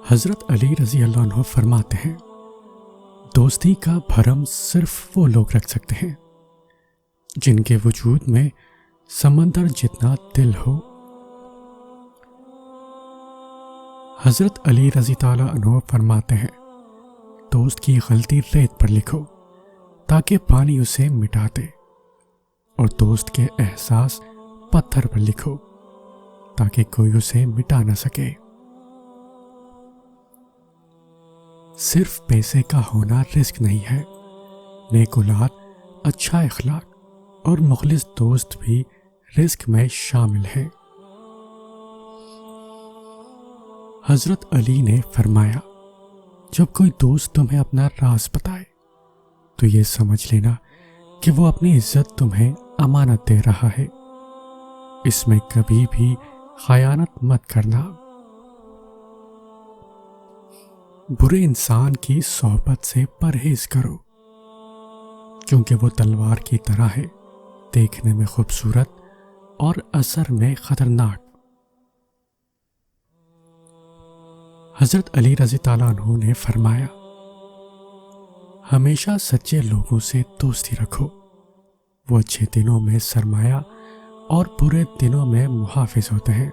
حضرت علی رضی اللہ عنہ فرماتے ہیں، دوستی کا بھرم صرف وہ لوگ رکھ سکتے ہیں جن کے وجود میں سمندر جتنا دل ہو۔ حضرت علی رضی تعالیٰ عنہ فرماتے ہیں، دوست کی غلطی ریت پر لکھو تاکہ پانی اسے مٹا دے، اور دوست کے احساس پتھر پر لکھو تاکہ کوئی اسے مٹا نہ سکے۔ صرف پیسے کا ہونا رزق نہیں ہے، نیک اولاد، اچھا اخلاق اور مخلص دوست بھی رزق میں شامل ہیں۔ حضرت علی نے فرمایا، جب کوئی دوست تمہیں اپنا راز بتائے تو یہ سمجھ لینا کہ وہ اپنی عزت تمہیں امانت دے رہا ہے، اس میں کبھی بھی خیانت مت کرنا۔ برے انسان کی صحبت سے پرہیز کرو، کیونکہ وہ تلوار کی طرح ہے، دیکھنے میں خوبصورت اور اثر میں خطرناک۔ حضرت علی رضی تعالیٰ عنہ نے فرمایا، ہمیشہ سچے لوگوں سے دوستی رکھو، وہ اچھے دنوں میں سرمایہ اور برے دنوں میں محافظ ہوتے ہیں۔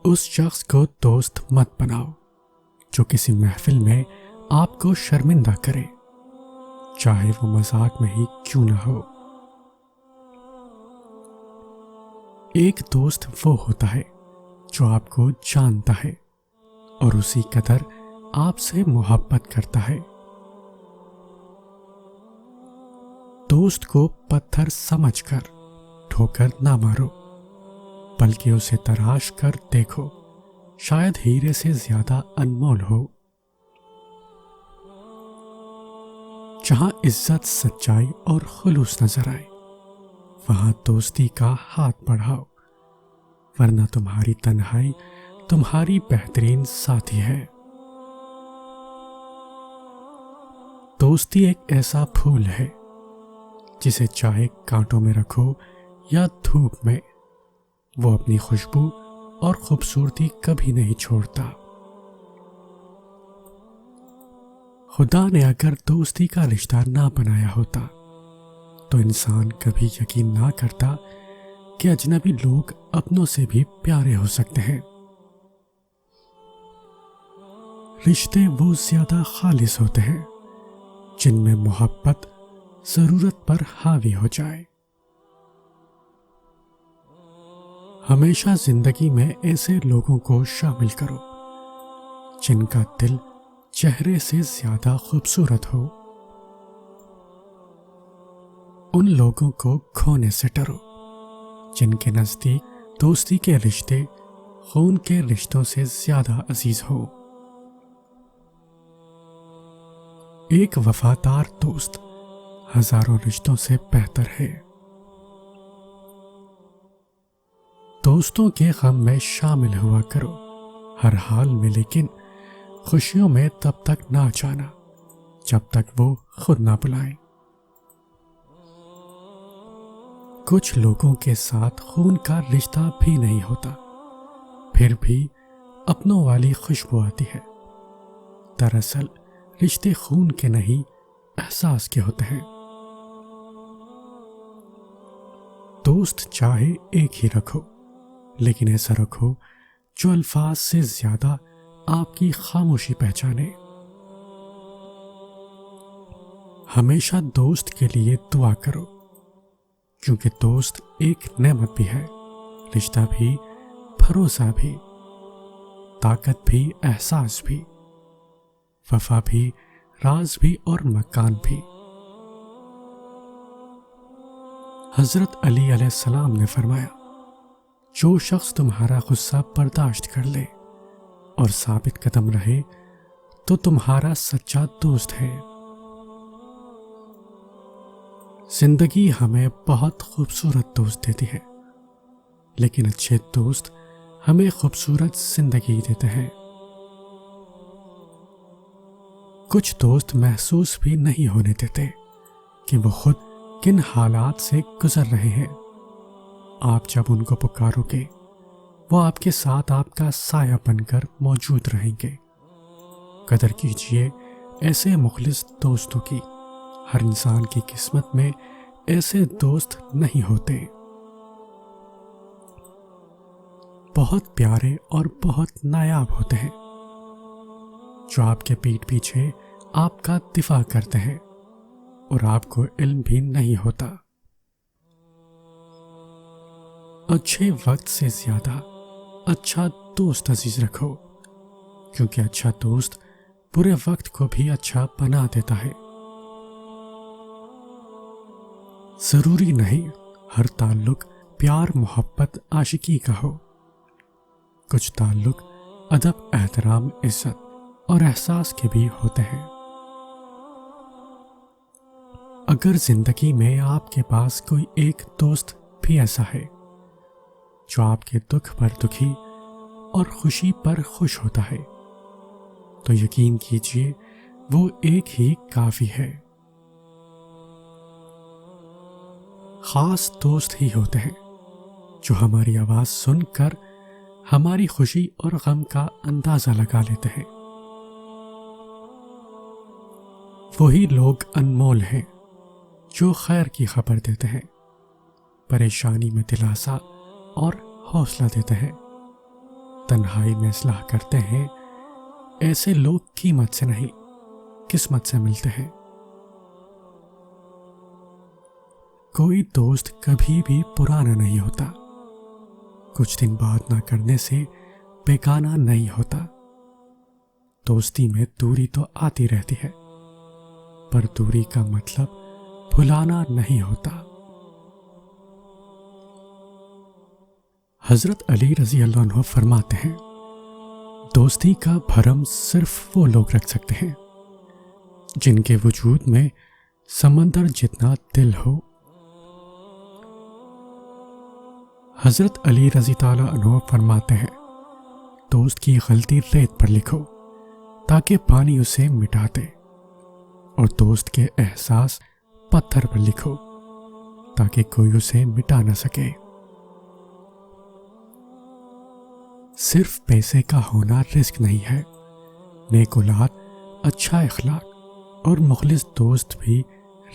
اس شخص کو دوست مت بناؤ جو کسی محفل میں آپ کو شرمندہ کرے، چاہے وہ مذاق میں ہی کیوں نہ ہو۔ ایک دوست وہ ہوتا ہے جو آپ کو جانتا ہے اور اسی قدر آپ سے محبت کرتا ہے۔ دوست کو پتھر سمجھ کر ٹھوکر نہ مارو، بلکہ اسے تراش کر دیکھو، شاید ہیرے سے زیادہ انمول ہو۔ جہاں عزت، سچائی اور خلوص نظر آئے، وہاں دوستی کا ہاتھ بڑھاؤ، ورنہ تمہاری تنہائی تمہاری بہترین ساتھی ہے۔ دوستی ایک ایسا پھول ہے جسے چاہے کانٹوں میں رکھو یا دھوپ میں، وہ اپنی خوشبو اور خوبصورتی کبھی نہیں چھوڑتا۔ خدا نے اگر دوستی کا رشتہ نہ بنایا ہوتا تو انسان کبھی یقین نہ کرتا کہ اجنبی لوگ اپنوں سے بھی پیارے ہو سکتے ہیں۔ رشتے وہ زیادہ خالص ہوتے ہیں جن میں محبت ضرورت پر حاوی ہو جائے۔ ہمیشہ زندگی میں ایسے لوگوں کو شامل کرو جن کا دل چہرے سے زیادہ خوبصورت ہو۔ ان لوگوں کو کھونے سے ڈرو جن کے نزدیک دوستی کے رشتے خون کے رشتوں سے زیادہ عزیز ہو۔ ایک وفادار دوست ہزاروں رشتوں سے بہتر ہے۔ دوستوں کے غم میں شامل ہوا کرو ہر حال میں، لیکن خوشیوں میں تب تک نہ جانا جب تک وہ خود نہ بلائیں۔ کچھ لوگوں کے ساتھ خون کا رشتہ بھی نہیں ہوتا، پھر بھی اپنوں والی خوشبو آتی ہے۔ دراصل رشتے خون کے نہیں، احساس کے ہوتے ہیں۔ دوست چاہے ایک ہی رکھو، لیکن ایسا رکھو جو الفاظ سے زیادہ آپ کی خاموشی پہچانے۔ ہمیشہ دوست کے لیے دعا کرو، کیونکہ دوست ایک نعمت بھی ہے، رشتہ بھی، بھروسہ بھی، طاقت بھی، احساس بھی، وفا بھی، راز بھی اور مکان بھی۔ حضرت علی علیہ السلام نے فرمایا، جو شخص تمہارا غصہ برداشت کر لے اور ثابت قدم رہے تو تمہارا سچا دوست ہے۔ زندگی ہمیں بہت خوبصورت دوست دیتی ہے، لیکن اچھے دوست ہمیں خوبصورت زندگی دیتے ہیں۔ کچھ دوست محسوس بھی نہیں ہونے دیتے کہ وہ خود کن حالات سے گزر رہے ہیں۔ آپ جب ان کو پکارو گے وہ آپ کے ساتھ آپ کا سایہ بن کر موجود رہیں گے۔ قدر کیجیے ایسے مخلص دوستوں کی۔ ہر انسان کی قسمت میں ایسے دوست نہیں ہوتے۔ بہت پیارے اور بہت نایاب ہوتے ہیں جو آپ کے پیٹھ پیچھے آپ کا دفاع کرتے ہیں اور آپ کو علم بھی نہیں ہوتا۔ اچھے وقت سے زیادہ اچھا دوست عزیز رکھو، کیونکہ اچھا دوست برے وقت کو بھی اچھا بنا دیتا ہے۔ ضروری نہیں ہر تعلق پیار محبت عاشقی کا ہو۔ کچھ تعلق ادب احترام عزت اور احساس کے بھی ہوتے ہیں۔ اگر زندگی میں آپ کے پاس کوئی ایک دوست بھی ایسا ہے جو آپ کے دکھ پر دکھی اور خوشی پر خوش ہوتا ہے، تو یقین کیجیے وہ ایک ہی کافی ہے۔ خاص دوست ہی ہوتے ہیں جو ہماری آواز سن کر ہماری خوشی اور غم کا اندازہ لگا لیتے ہیں۔ وہی لوگ انمول ہیں جو خیر کی خبر دیتے ہیں، پریشانی میں دلاسا اور حوصلہ دیتے ہیں، تنہائی میں اصلاح کرتے ہیں۔ ایسے لوگ قیمت سے نہیں قسمت سے ملتے ہیں۔ کوئی دوست کبھی بھی پرانا نہیں ہوتا، کچھ دن بات نہ کرنے سے بیگانہ نہیں ہوتا۔ دوستی میں دوری تو آتی رہتی ہے، پر دوری کا مطلب بھلانا نہیں ہوتا۔ حضرت علی رضی اللہ عنہ فرماتے ہیں، دوستی کا بھرم صرف وہ لوگ رکھ سکتے ہیں جن کے وجود میں سمندر جتنا دل ہو۔ حضرت علی رضی تعالیٰ عنہ فرماتے ہیں، دوست کی غلطی ریت پر لکھو تاکہ پانی اسے مٹا دے، اور دوست کے احساس پتھر پر لکھو تاکہ کوئی اسے مٹا نہ سکے۔ صرف پیسے کا ہونا رزق نہیں ہے، نیک اولاد، اچھا اخلاق اور مخلص دوست بھی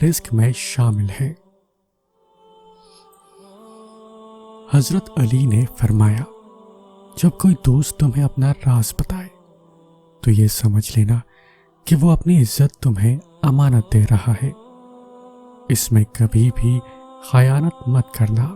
رزق میں شامل ہیں۔ حضرت علی نے فرمایا، جب کوئی دوست تمہیں اپنا راز بتائے تو یہ سمجھ لینا کہ وہ اپنی عزت تمہیں امانت دے رہا ہے۔ اس میں کبھی بھی خیانت مت کرنا۔